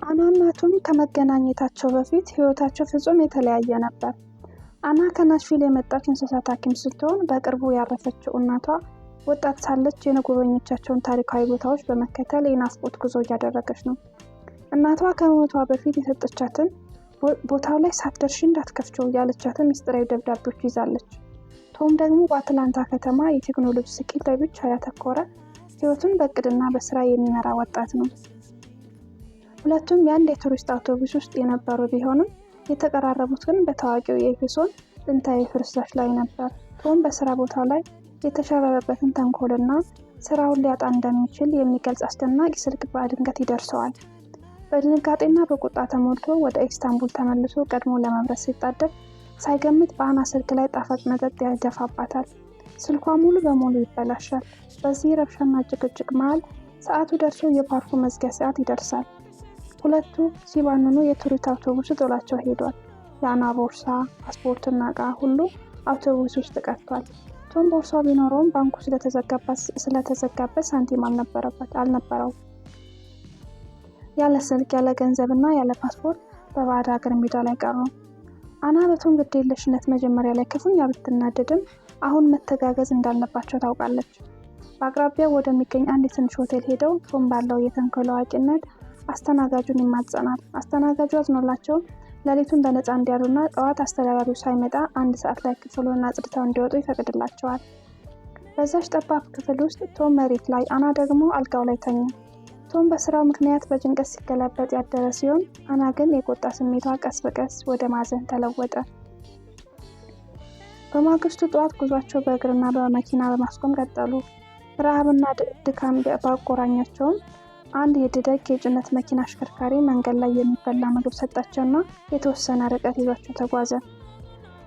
አናና ቶም ከመገናኘታቸው በፊት ህይወታቸው ፍጹም የተለያየ ነበር። አና ከናሽቪል የመጣች እንስሳት ሐኪም ስትሆን በቅርቡ ያረፈችው እናቷ ወጣት ሳለች የጎበኘቻቸውን ታሪካዊ ቦታዎች በመከተል የናፍቆት ጉዞ እያደረገች ነው። እናቷ ከሞቷ በፊት የሰጠቻትን ቦታው ላይ ሳትደርሺ እንዳትከፍቺው ያለቻትን ሚስጥራዊ ደብዳቤዎች ይዛለች። ቶም ደግሞ በአትላንታ ከተማ የቴክኖሎጂ ስኬት ላይ ብቻ ያተኮረ ህይወቱን በእቅድና በስራ የሚመራ ወጣት ነው። ሁለቱም የአንድ የቱሪስት አውቶቡስ ውስጥ የነበሩ ቢሆንም የተቀራረቡት ግን በታዋቂው የኤፌሶን ጥንታዊ ፍርስራሽ ላይ ነበር። ቶም በስራ ቦታው ላይ የተሸረበበትን ተንኮልና ስራውን ሊያጣ እንደሚችል የሚገልጽ አስደናቂ ስልክ በድንገት ይደርሰዋል። በድንጋጤና በቁጣ ተሞልቶ ወደ ኢስታንቡል ተመልሶ ቀድሞ ለመብረር ሲጣደፍ ሳይገምት በአና ስልክ ላይ ጣፋጭ መጠጥ ያደፋባታል። ስልኳ ሙሉ በሙሉ ይበላሻል። በዚህ ረብሻና ጭቅጭቅ መሃል ሰዓቱ ደርሶ የፓርኩ መዝጊያ ሰዓት ይደርሳል። ሁለቱ ሲባንኑ የቱሪስት አውቶቡስ ጥሏቸው ሄዷል። የአና ቦርሳ፣ ፓስፖርትና ዕቃ ሁሉ አውቶቡስ ውስጥ ቀርቷል። ቶም ቦርሳው ቢኖረውም ባንኩ ስለተዘጋበት ሳንቲም አልነበረው። ያለ ስልክ፣ ያለ ገንዘብና ያለ ፓስፖርት በባዕድ ሀገር ሜዳ ላይ ቀሩ። አና በቶም ግዴለሽነት መጀመሪያ ላይ ክፉኛ ብትናደድም አሁን መተጋገዝ እንዳለባቸው ታውቃለች። በአቅራቢያው ወደሚገኝ አንድ ትንሽ ሆቴል ሄደው ቶም ባለው የተንኮል አዋቂነት አስተናጋጁን ይማጸናል። አስተናጋጁ አዝኖላቸው ሌሊቱን በነፃ እንዲያሉና ጠዋት አስተዳዳሪው ሳይመጣ 1 ሰዓት ላይ ክፍሉን አጽድተው እንዲወጡ ይፈቅድላቸዋል። በዛች ጠባብ ክፍል ውስጥ ቶም መሬት ላይ፣ አና ደግሞ አልጋው ላይ ተኛ። ቶም በስራው ምክንያት በጭንቀት ሲገላበጥ ያደረ ሲሆን አና ግን የቁጣ ስሜቷ ቀስ በቀስ ወደ ማዘን ተለወጠ። በማግስቱ ጠዋት ጉዟቸው በእግርና በመኪና በማስቆም ቀጠሉ። ረሃብና ድካም ባቆራኛቸውም አንድ የደደቅ የጭነት መኪና አሽከርካሪ መንገድ ላይ የሚበላ ምግብ ሰጣቸውና የተወሰነ ርቀት ይዟቸው ተጓዘ።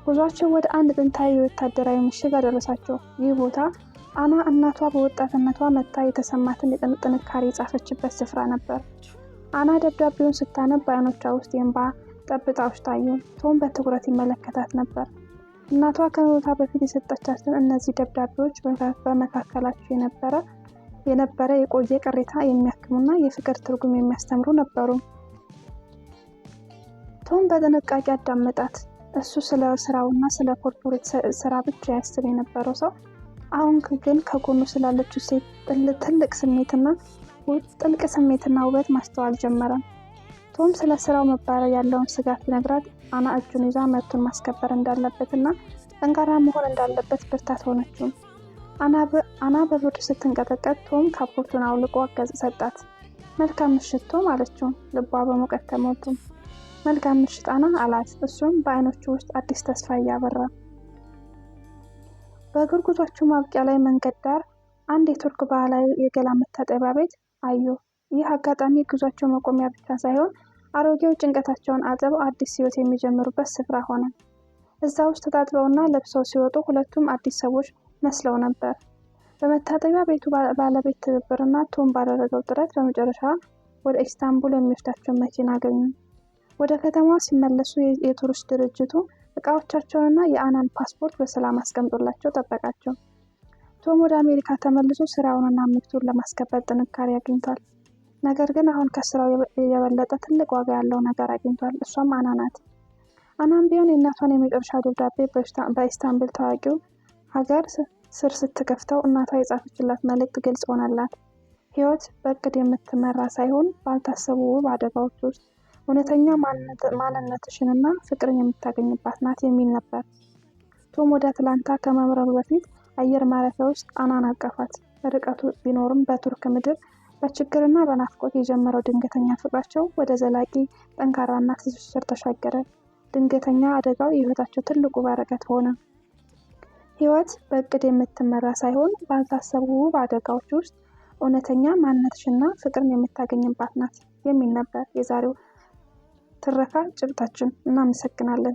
ጉዟቸው ወደ አንድ ጥንታዊ ወታደራዊ ምሽግ አደረሳቸው። ይህ ቦታ አና እናቷ በወጣትነቷ መታ የተሰማትን ጥንካሬ የጻፈችበት ስፍራ ነበር። አና ደብዳቤውን ስታነብ በዓይኖቿ ውስጥ የእንባ ጠብታዎች ታዩ። ቶም በትኩረት ይመለከታት ነበር። እናቷ ከሞቷ በፊት የሰጠቻትን እነዚህ ደብዳቤዎች በመካከላቸው የነበረ የቆየ ቅሬታ የሚያክሙና የፍቅር ትርጉም የሚያስተምሩ ነበሩ። ቶም በጥንቃቄ አዳመጣት። እሱ ስለ ስራውና ስለ ኮርፖሬት ስራ ብቻ ያስብ የነበረው ሰው አሁን ግን ከጎኑ ስላለችው ሴት ጥልቅ ስሜትና ውበት ማስተዋል ጀመረ። ቶም ስለ ስራው መባረር ያለውን ስጋት ቢነግራት አና እጁን ይዛ መብቱን ማስከበር እንዳለበትና ጠንካራ መሆን እንዳለበት ብርታት ሆነችው። አና በብርድ ስትንቀጠቀጥ ቶም ካፖርቱን አውልቆ ሰጣት። መልካም ምሽት ቶም አለችው፣ ልቧ በሙቀት ተሞልቶ። መልካም ምሽት አና አላት፣ እሱም በዓይኖቹ ውስጥ አዲስ ተስፋ እያበራ። በእግር ጉዟቸው ማብቂያ ላይ መንገድ ዳር አንድ የቱርክ ባህላዊ የገላ መታጠቢያ ቤት አዩ። ይህ አጋጣሚ ጉዟቸው መቆሚያ ብቻ ሳይሆን አሮጌው ጭንቀታቸውን አጥበው አዲስ ህይወት የሚጀምሩበት ስፍራ ሆነ። እዛ ውስጥ ተጣጥበውና ለብሰው ሲወጡ ሁለቱም አዲስ ሰዎች መስለው ነበር። በመታጠቢያ ቤቱ ባለቤት ትብብርና ቶም ባደረገው ጥረት በመጨረሻ ወደ ኢስታንቡል የሚወስዳቸውን መኪና አገኙ። ወደ ከተማዋ ሲመለሱ የቱሪስት ድርጅቱ ዕቃዎቻቸውንና የአናን ፓስፖርት በሰላም አስቀምጦላቸው ጠበቃቸው። ቶም ወደ አሜሪካ ተመልሶ ስራውንና መብቱን ለማስከበር ጥንካሬ አግኝቷል። ነገር ግን አሁን ከስራው የበለጠ ትልቅ ዋጋ ያለው ነገር አግኝቷል። እሷም አና ናት። አናም ቢሆን የእናቷን የመጨረሻ ደብዳቤ በኢስታንቡል ታዋቂው ሀገር ስር ስትከፍተው እናቷ የጻፈችላት መልእክት ግልጽ ሆነላት። ህይወት በእቅድ የምትመራ ሳይሆን ባልታሰቡ ውብ አደጋዎች ውስጥ እውነተኛ ማንነትሽንና ፍቅርን የምታገኝባት ናት የሚል ነበር። ቶም ወደ አትላንታ ከመብረሩ በፊት አየር ማረፊያ ውስጥ አናን አቀፋት። ርቀቱ ቢኖርም በቱርክ ምድር በችግርና በናፍቆት የጀመረው ድንገተኛ ፍቅራቸው ወደ ዘላቂ ጠንካራና ትስስር ተሻገረ። ድንገተኛ አደጋው የህይወታቸው ትልቁ በረከት ሆነ። ህይወት በእቅድ የምትመራ ሳይሆን ባልታሰቡ ውብ አደጋዎች ውስጥ እውነተኛ ማንነትሽና ፍቅርን የምታገኝባት ናት የሚል ነበር የዛሬው ትረካ ጭብጣችን። እናመሰግናለን።